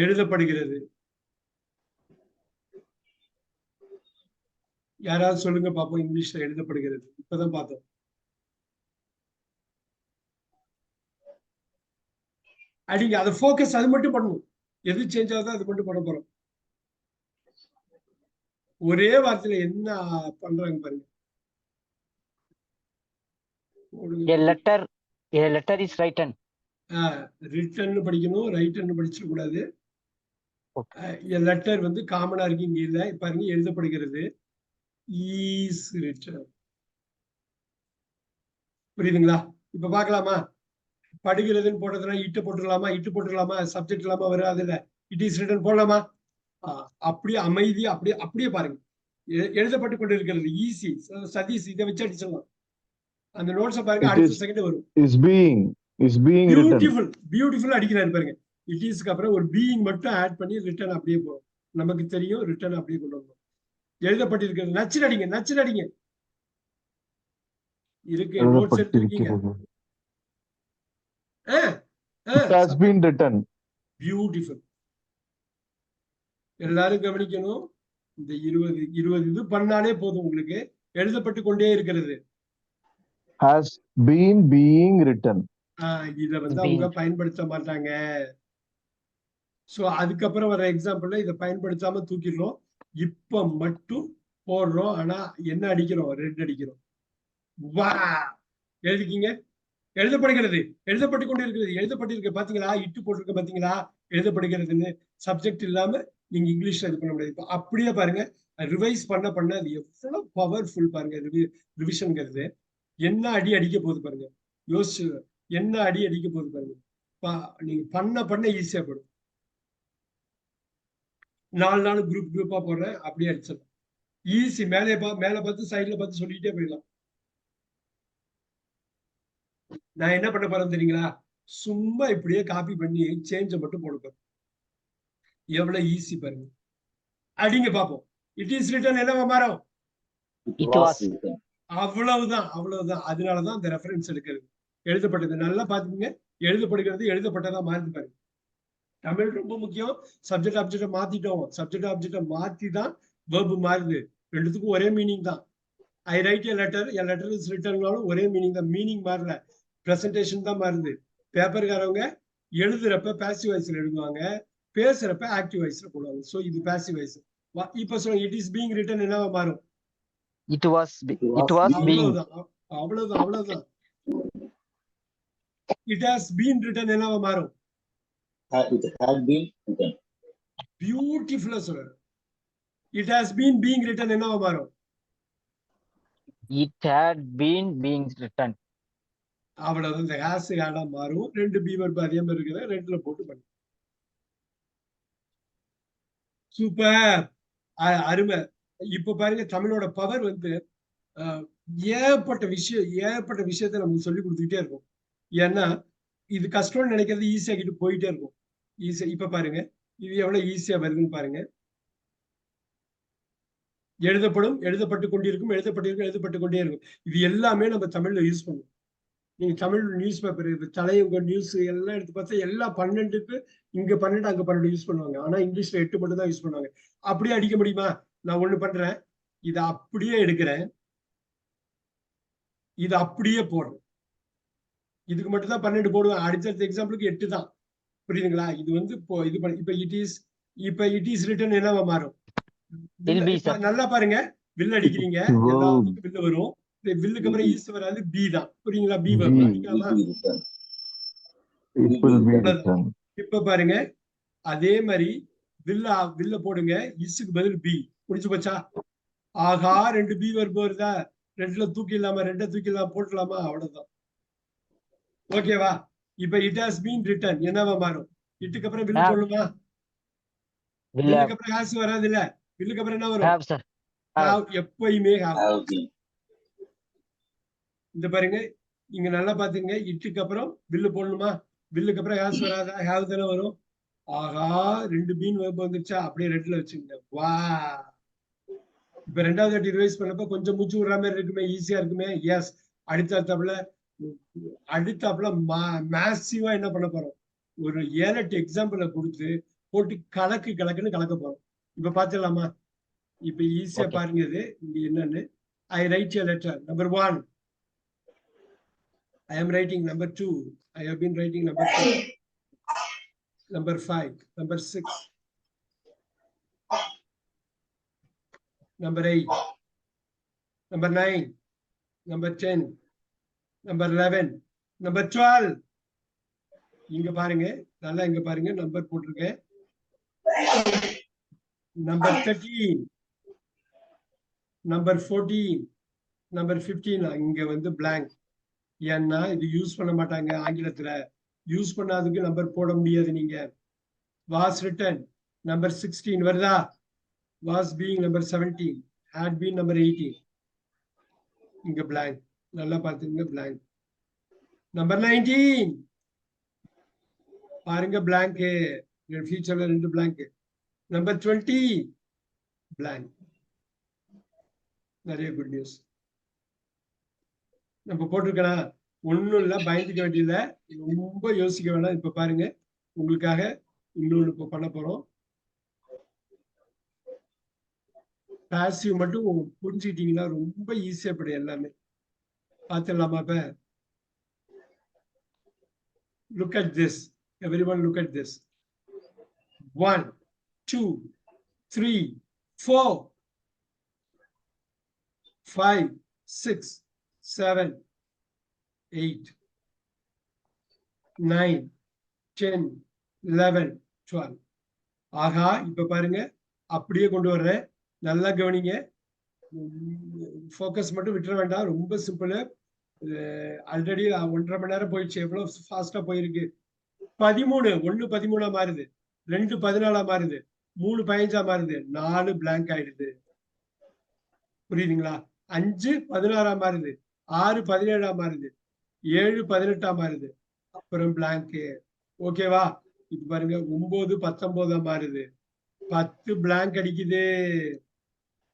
எழுதப்படுகிறது. யாராவது சொல்லுங்க பாப்போம். இங்கிலீஷ்ல எழுதப்படுகிறது இப்பதான் பார்த்தோம். அடிங்க அதை ஃபோக்கஸ் அது மட்டும் பண்ணணும். எது சேஞ்ச் ஆகுதோ அது மட்டும் பண்ண போறோம். ஒரே வார்த்தையில என்ன பண்றாங்க பாருங்க. A letter is written. Return படிக்கணும், ரைட்டர்னு படிச்சிட கூடாது. லெட்டர் வந்து காமனா இருக்கு, இங்க இல்ல. பாருங்க எழுதப்படுகிறது. Is written. புரியுதுங்களா? இப்ப பாக்கலாமா? படுகிறதுன்னு போட்டதுனா இட்டு போட்டுடலாமா? இட்டு போட்டுடலாமா? சப்ஜெக்ட் இல்லாம வராது இல்ல. இட் இஸ் ரிட்டன் போடலாமா? அப்படியே அமைதியா அப்படியே அப்படியே பாருங்க. எழுதப்பட்டு கொண்டு இருக்கிறது. ஈஸி. சதீஷ் இதை வச்சு அடிச்சிடலாம். அந்த நோட்ஸை பாருங்க, அடுத்த செகண்ட் வரும். பியூட்டிஃபுல் பியூட்டிஃபுல் அடிக்கிறாரு பாருங்க. இட் இஸ்க்கு அப்புறம் ஒரு பீயிங் மட்டும் ஆட் பண்ணி ரிட்டர்ன் அப்படியே போகும். நமக்கு தெரியும் ரிட்டர்ன் அப்படியே கொண்டு வரணும். எழுதப்பட்டிருக்கிறது. நச்சு அடிங்க, நச்சு அடிங்க. இருக்கு நோட்ஸ் எடுத்துருக்கீங்க. பியூட்டிஃபுல். எல்லாரும் கவனிக்கணும். இந்த 20 இது பண்ணாலே போதும் உங்களுக்கு. எழுதப்பட்டு கொண்டே இருக்கிறது. Has been being written. இத வந்து அவங்க பயன்படுத்த மாட்டாங்க. சோ அதுக்கப்புறம் வர எக்ஸாம்பிள்ல இதை பயன்படுத்தாம தூக்கிடுறோம். இப்ப மட்டும் போடுறோம். ஆனா என்ன அடிக்கிறோம்? ரெட் அடிக்கிறோம். வா எழுதிக்கீங்க. எழுதப்படுகிறது. எழுதப்பட்டு கொண்டு இருக்கிறது. எழுதப்பட்டிருக்க பாத்தீங்களா? இட்டு போட்டிருக்க பாத்தீங்களா? எழுதப்படுகிறதுன்னு சப்ஜெக்ட் இல்லாம நீங்க இங்கிலீஷ்ல இது பண்ண முடியாது. அப்படியே பாருங்க, ரிவைஸ் பண்ண பண்ண அது எவ்வளவு பவர்ஃபுல் பாருங்க. ரிவிஷன்ங்கிறது என்ன அடி அடிக்க போகுது பாருங்க. யோசிச்சு என்ன அடி அடிக்க போகுது பாருங்க. நீங்க பண்ண பண்ண ஈஸியா போடும். 4 நாள் குரூப்பா போடுறேன், அப்படியே அடிச்சிடலாம். ஈஸி. மேலே பார்த்து சைட்ல பார்த்து சொல்லிட்டே போயிடலாம். நான் என்ன பண்ண போறேன் தெரியுங்களா? சும்மா இப்படியே காப்பி பண்ணி சேஞ்ச மட்டும் போட போறேன். எவ்வளவு ஈஸி பாருங்க. அடிங்க பாப்போம். இட் இஸ் ரிட்டன் என்னவா மாறும்? அவ்வளவுதான், அவ்வளவுதான். அதனாலதான் அந்த ரெஃபரன்ஸ் எடுக்கிறது. எழுதப்பட்டது நல்லா பாத்துக்கீங்க. எழுதப்படுகிறது எழுதப்பட்டதா மாறுது பாருங்க. தமிழ் ரொம்ப முக்கியம். சப்ஜெக்ட் ஆப்ஜெக்ட மாத்திட்டோம். சப்ஜெக்ட் ஆப்ஜெக்ட மாத்தி தான் வெர்ப் மாறுது. ரெண்டுத்துக்கும் ஒரே மீனிங் தான். ஐ ரைட் எ லெட்டர் இஸ் ரிட்டன்னாலும் ஒரே மீனிங் தான். மீனிங் மாறல, பிரசன்டேஷன் தான் மாறுது. பேப்பர்காரவங்க எழுதுறப்ப பாசிவ் வாய்ஸ்ல எழுதுவாங்க, பேசுறப்ப ஆக்டிவ் வாய்ஸ்ல போடுவாங்க. சோ இது பாசிவ் வாய்ஸ். இப்ப சொல்லுங்க, இட் இஸ் பீயிங் ரிட்டன் என்னவா மாறும்? இட் வாஸ் அவ்வளவுதான், அவ்வளவுதான், அவ்வளவுதான். இட் ஹாஸ் பீன் ரிட்டன் என்னவா மாறும்? It had been written. பியூட்டிஃபுல்லா சொல்றாரு. It has been being return என்னவா மாறும்? It had been being written. அவ்வளவுதான். இந்த ஹாஸ் ஹேடா மாறும். 2 பி வெர்ப் அதே மாதிரி இருக்குது. ரெண்டுல போட்டு பண்ணு. சூப்பர், அருமை. இப்ப பாருங்க தமிழோட பவர் வந்து ஏகப்பட்ட விஷயத்த நமக்கு சொல்லி கொடுத்துக்கிட்டே இருக்கும். ஏன்னா இது கஷ்டம்னு நினைக்கிறது ஈஸியாகிட்டு போயிட்டே இருக்கும். ஈஸியா இப்ப பாருங்க இது எவ்வளவு ஈஸியா வருதுன்னு பாருங்க. எழுதப்படும், எழுதப்பட்டு கொண்டிருக்கும், எழுதப்பட்டிருக்கும், எழுதப்பட்டு கொண்டே இருக்கும். இது எல்லாமே நம்ம தமிழ்ல யூஸ் பண்ணுவோம். நீங்க தமிழ் நியூஸ் பேப்பர் தலையுங்க நியூஸ் எல்லாம் எடுத்து பார்த்தா எல்லாம் 12க்கு இங்க 12 அங்க 12 யூஸ் பண்ணுவாங்க. ஆனா இங்கிலீஷ்ல 8 மட்டும் தான் யூஸ் பண்ணுவாங்க. அப்படியே அடிக்க முடியுமா? நான் ஒண்ணு பண்றேன், இதை அப்படியே எடுக்கிறேன், இது அப்படியே போடுறேன். இதுக்கு மட்டும் தான் 12 போடுவேன். அடுத்த எக்ஸாம்பிளுக்கு 8 தான். புரியுதுங்களா? இது வந்து இப்ப இட் இஸ் ரிட்டன் என்னவா மாறும்? நல்லா பாருங்க, வில் அடிக்கிறீங்க, எல்லாத்துக்கும் வில்லு வரும். வில்லுக்கு அப்புறம் ஈஸ் வராது, பி தான். புரியுங்களா? பி அடிக்கலாமா? இப்ப பாருங்க அதே மாதிரி வில்ல போடுங்க, இஸ்ஸுக்கு பதில் பி. முடிச்சு போச்சா? ஆகா, 2 பி வர்பு வருதா? 2ல தூக்கிடலாமா? 2 தூக்கிடலாம், போட்டலாமா? அவ்வளவுதான். ஓகேவா? இப்ப இட் ஹாஸ் பீன் ரிட்டன் என்னவா மாறும்? இட்டுக்கு அப்புறம் வில்லு போடணுமா? வில்லுக்கு அப்புறம் ஹாஸ் வராது இல்ல. வில்லுக்கு அப்புறம் என்ன வரும்? எப்பயுமே இந்த பாருங்க, இங்க நல்லா பாத்துங்க. இட்டுக்கு அப்புறம் வில்லு போடணுமா? வில்லுக்கு அப்புறம் ஹாஸ் வராதா? ஹேவ் தானே வரும். ஆகா, 2 பீன் வெர்ப் வந்துருச்சா? அப்படியே ரெட்ல வச்சுங்க. வா, இப்ப 2வது வாட்டி ரிவைஸ் பண்ணப்ப கொஞ்சம் மூச்சு விடுற மாதிரி இருக்குமே, ஈஸியா இருக்குமே. எஸ். அடுத்தாப்புல மேசிவா என்ன பண்ண போறோம்? ஒரு 7-8 எக்ஸாம்பிள கொடுத்து போட்டு கலக்குன்னு கலக்க போறோம். இப்ப பாத்துடலாமா? இப்ப ஈஸியா Okay. பாருங்க இது இங்க என்னன்னு. I write a letter. Number 1. I am writing. Number 2. I have been writing. Number 4. Number 5. Number 6. Number 8. Number 9. Number 10. Number 11. Number 12. இங்க பாருங்க, நல்லா இங்க பாருங்க, நம்பர் போட்டிருக்கேன். Number 13. Number 14. Number 15. இங்க வந்து blank. ஏன்னா இது யூஸ் பண்ண மாட்டாங்க ஆங்கிலத்துல. யூஸ் பண்ணாததுக்கு நம்பர் போட முடியாது நீங்க. Was written. Number 16 வருதா? Was being number 17. Had been number 18. இங்க blank. நல்லா பாத்துங்க blank. Number 19. பாருங்க blank. ஃபியூச்சர்ல 2 blank. Number 20. blank. நிறைய குட் நியூஸ் நம்ம போட்டிருக்கலாம். ஒண்ணும் இல்ல, பயந்துக்க வேண்டியதில்ல, ரொம்ப யோசிக்க வேணாம். இப்ப பாருங்க உங்களுக்காக இன்னொன்னு இப்ப பண்ண போறோம். பாசிவ் மட்டும் புரிஞ்சுக்கிட்டீங்கன்னா ரொம்ப ஈஸியா படும் எல்லாமே. பாத்துடலாமா? இப்ப look at this. Everyone look at this. 1 2 3 4 5 6 7 8 9 10 11 12. ஆகா, இப்ப பாருங்க அப்படியே கொண்டு வர்றேன். நல்லா கவனிங்க. ஃபோக்கஸ் மட்டும் விட்டுற வேண்டாம். ரொம்ப சிம்பிள். ஆல்ரெடி 1.5 மணி நேரம் போயிடுச்சு. எவ்வளவு ஃபாஸ்டா போயிருக்கு. 13 1 13 மாறுது, 2 14 மாறுது, 3 15 மாறுது, 4 blank ஆயிடுது. புரியுதுங்களா? 5 16 மாறுது, 6 17 மாறுது, 7 18 மாறுது, அப்புறம் blank. ஓகேவா? இப்ப பாருங்க 9 19 மாறுது, 10 blank அடிக்குது,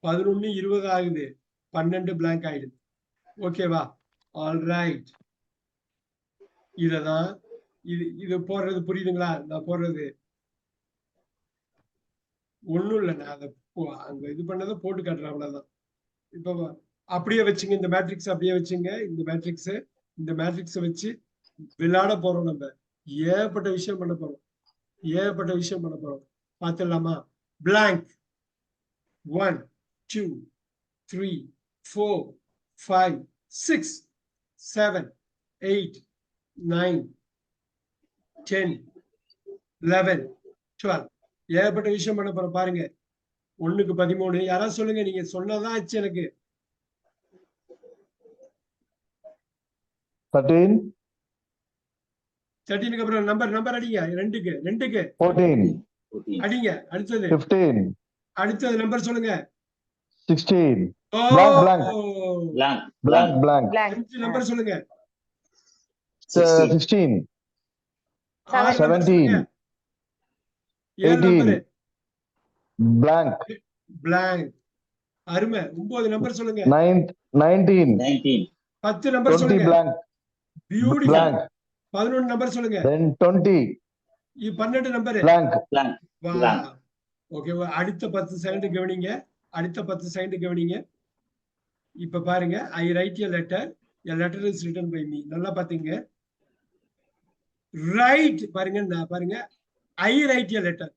11 20 ஆகுது, 12 blank ஆயிடுது. ஓகேவா? ஆல்ரைட். இததான் இது போடுறது புரியுதுங்களா? நான் போடுறது ஒண்ணும் இல்லை. நான் அதை அங்க இது பண்ணதை போட்டு காட்டுறேன், அவ்வளவுதான். இப்ப அப்படியே வச்சுங்க. இந்த மேட்ரிக்ஸ் அப்படியே வச்சுங்க. இந்த மேட்ரிக்ஸ வச்சு விளையாட போறோம். நம்ம ஏகப்பட்ட விஷயம் பண்ண போறோம். பார்த்துடலாமா? blank. 1 2 3 4 5 6 7 8 9 10 11 12. ஏகப்பட்ட விஷயம் பண்ண போறோம். பாருங்க 1க்கு 13. யாராவது சொல்லுங்க. நீங்க சொன்னதான் ஆச்சு எனக்கு. 13. 13க்கு அப்புறம் நம்பர் அடிங்க. 2க்கு 14. அடிங்க. அடுத்தது 15. அடுத்தது நம்பர் சொல்லுங்க. 16. ஓ, blank. 5 நம்பர் சொல்லுங்க. 16. 6 நம்பர் 17. சொல்லுங்க. 7 நம்பர் 18. blank. அருமை. 9 நம்பர் சொல்லுங்க. 19. 10 நம்பர் சொல்லுங்க. blank. பியூட்டிஃபுல். blank. 11 நம்பர் சொல்லுங்க. Then 20. 12 number blank. ஓகே. அடுத்த 10 செகண்ட் கவனிங்க. இப்ப பாருங்க. I write a letter. A letter is written by me. நல்லா பாத்தீங்க. Write பாருங்க. I write a letter.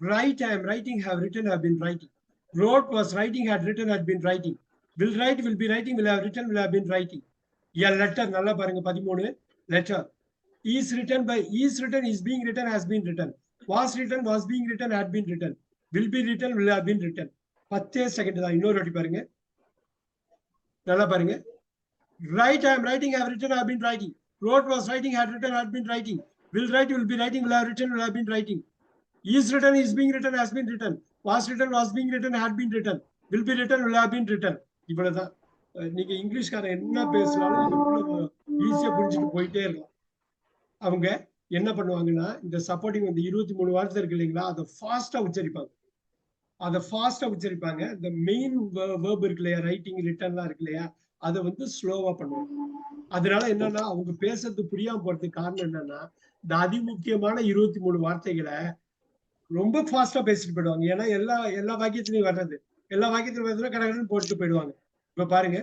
Write, I am writing, have written, have been writing. Wrote was writing, had written, had been writing. Will write, will be writing, will have written, will have been writing. A letter. நல்லா பாருங்க. 13. Letter. Is written, is being written, has been written. Was written, was being written, had been written. Will be written, will have been written. 10 second தான். இன்னொரு வாட்டி பாருங்க. நல்லா பாருங்க. Write, I am writing, have written, have been writing. Wrote was writing, had written, had been writing. Will write, will be writing, will have written, will have been writing. Is written, is being written, has been written. Was written, was being written, had been written. Will be written, will have been written. இவ்வளவுதான். நீங்க இங்கிலீஷ்காரன் என்ன பேசினாலும் ஈஸியா புரிஞ்சுட்டு போயிட்டே இருக்கும். அவங்க என்ன பண்ணுவாங்கன்னா, இந்த சப்போர்ட்டிங் வந்து 23 வார்த்தை இருக்கு இல்லைங்களா, அதை ஃபாஸ்டா உச்சரிப்பாங்க. இந்த மெயின் வேர்ப் இருக்கு இல்லையா, ரைட்டிங் ரிட்டன்லாம் இருக்கு இல்லையா, அதை வந்து ஸ்லோவா பண்ணுவாங்க. அதனால என்னன்னா, அவங்க பேசுறது புரியாம போறதுக்கு காரணம் என்னன்னா, இந்த அதிமுக்கியமான 23 வார்த்தைகளை ரொம்ப ஃபாஸ்டா பேசிட்டு போயிடுவாங்க. ஏன்னா எல்லா வாக்கியத்திலையும் வர்றது, எல்லா வாக்கியத்திலும் வர்றதுல கடகடன்னு போட்டு போயிடுவாங்க. இப்ப பாருங்க,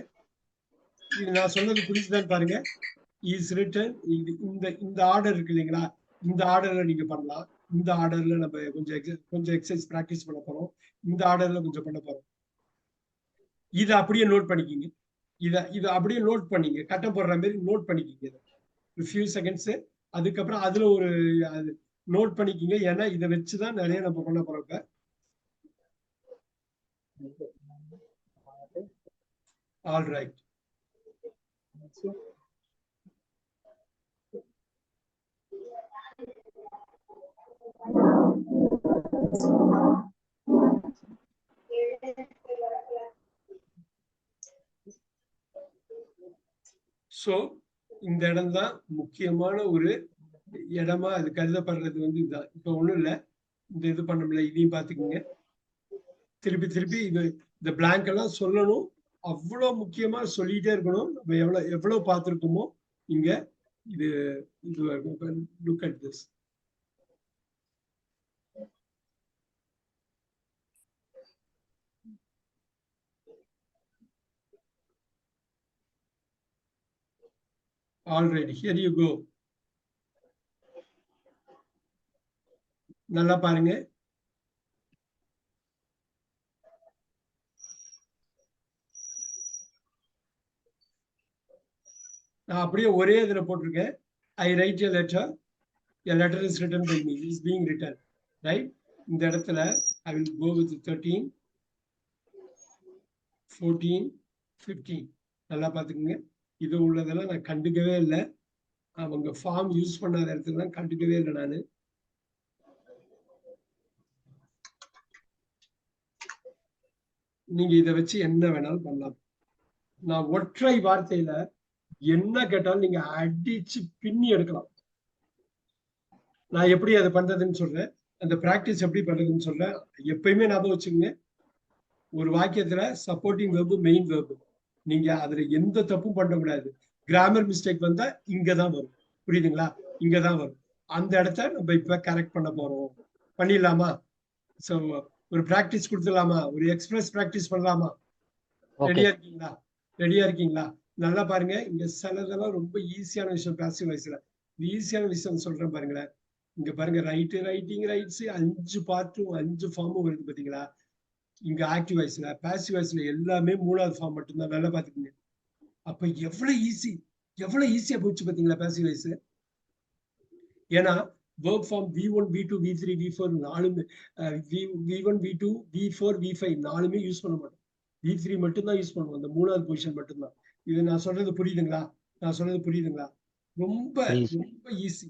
இது நான் சொன்னது புரிஞ்சுதான்னு பாருங்க. இஸ் ரிட்டன், இந்த ஆர்டர் இருக்கு இல்லைங்களா, இந்த ஆர்டர்ல நீங்க பண்ணலாம். இந்த ஆர்டர்ல நம்ம கொஞ்சம் எக்ஸசைஸ் பிராக்டிஸ் பண்ண போறோம். இந்த ஆர்டர்ல கொஞ்சம் பண்ண போறோம். இதை அப்படியே நோட் பண்ணிக்கிங்க. இதை அப்படியே நோட் பண்ணிங்க, கட்டம் போடுற மாதிரி நோட் பண்ணிக்கிங்க. ஃபியூ செகண்ட்ஸ், அதுக்கப்புறம் அதுல ஒரு நோட் பண்ணிக்கிங்க. ஏன்னா இதை வச்சுதான் நிறைய நம்ம பண்ண போறோம். இப்ப ஆல் ரைட். சோ இந்த இடம் தான் முக்கியமான ஒரு இடமா அது கருதப்படுறது. இதுதான். இப்ப ஒண்ணும் இல்ல, இந்த இது பண்ண முடியல, இதையும் பாத்துக்கோங்க. திருப்பி இந்த பிளாங்க் எல்லாம் சொல்லணும். அவ்வளவு முக்கியமா சொல்லிட்டே இருக்கணும். நம்ம எவ்வளவு பார்த்திருக்கோமோ இங்க. இது look at this. All right, here you go. நல்லா பாருங்க. நான் அப்படியே ஒரே இதுல போட்டிருக்கேன். I write a letter. A letter is written by me. Is being written. Right? இந்த இடத்துல I will go with 13, 14, 15. நல்லா பாத்துக்கோங்க. இது உள்ளதெல்லாம் நான் கண்டுக்கவே இல்லை. அவங்க ஃபார்ம் யூஸ் பண்ணாத இடத்துலாம் கண்டுக்கவே இல்லை நானு. நீங்க இதை வச்சு என்ன வேணாலும் பண்ணலாம். நான் ஒற்றை வார்த்தையில என்ன கேட்டாலும் நீங்க அடிச்சு பின்னி எடுக்கலாம். நான் எப்படி அதை பண்றதுன்னு சொல்றேன். அந்த பிராக்டிஸ் எப்படி பண்றதுன்னு சொல்றேன். எப்பயுமே ஞாபகம் வச்சுக்கோங்க, ஒரு வாக்கியத்துல சப்போர்ட்டிங் வெர்பு, மெயின் வெர்பு, நீங்க அதுல எந்த தப்பும் பண்ணக்கூடாது. கிராமர் மிஸ்டேக் வந்தா இங்கதான் வரும். புரியுதுங்களா? இங்கதான் வரும். அந்த இடத்த நம்ம இப்ப கரெக்ட் பண்ண போறோம். பண்ணிடலாமா? சோ ஒரு பிராக்டிஸ் கொடுத்துடலாமா? ஒரு எக்ஸ்பிரஸ் பிராக்டிஸ் பண்ணலாமா? ரெடியா இருக்கீங்களா? ரெடியா இருக்கீங்களா? நல்லா பாருங்க. இங்க சிலதெல்லாம் ரொம்ப ஈஸியான விஷயம். பாசிவ் வாய்ஸ்ல ஈஸியான விஷயம் சொல்றேன் பாருங்களேன். இங்க பாருங்க, ரைட்டிங் ரைட்ஸ் 5 பார்ட்டும் 5 ஃபார்மும் வருது பாத்தீங்களா? இங்க ஆக்டிவ் வாய்ஸ்ல, பாசிவ் வாய்ஸ்ல எல்லாமே 3வது ஃபார்ம் மட்டும்தான். நல்லா பாத்துக்கோங்க. அப்ப எவ்வளவு ஈஸியா போச்சு பாத்தீங்களா பாசிவ் வாய்ஸ்? ஏன்னா verb form V1, V2, V3, V4 நாலுமே, V1, V2, V4, V5 நாலுமே யூஸ் பண்ண மாட்டோம். V3 மட்டும்தான் யூஸ் பண்ணுவோம். அந்த 3வது பொசிஷன் மட்டும்தான். இது நான் சொல்றது புரியுதுங்களா? ரொம்ப ஈஸி.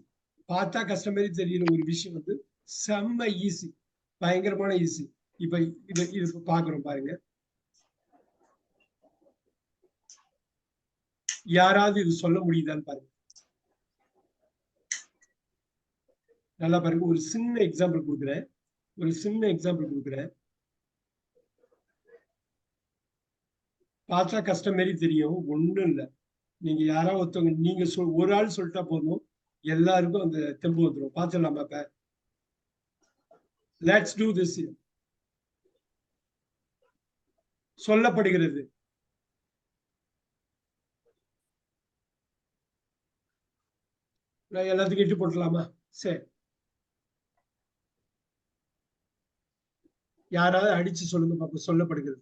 பார்த்தா கஷ்டம் மாதிரி தெரியுற ஒரு விஷயம் செம்ம ஈஸி, பயங்கரமான ஈஸி. இப்ப இது பாக்குறோம் பாருங்க. யாராவது இது சொல்ல முடியுதான்னு பாருங்க. நல்லா பாருங்க. ஒரு சின்ன எக்ஸாம்பிள் கொடுக்குறேன். பார்த்தா கஷ்டம் மாதிரி தெரியும். ஒண்ணும் இல்லை. நீங்க யாராவது ஒருத்தவங்க, நீங்க ஒரு ஆள் சொல்லிட்டா போதும், எல்லாருக்கும் அந்த தெம்பு வந்துடும். பார்த்துடலாமா? இப்ப லெட்ஸ் டூ திஸ். சொல்லப்படுகிறது. நான் எல்லாத்துக்கும் இட்டு போட்டுலாமா? சரி, யாராவது அடிச்சு சொல்லுங்க பாப்போம். சொல்லப்படுகிறது.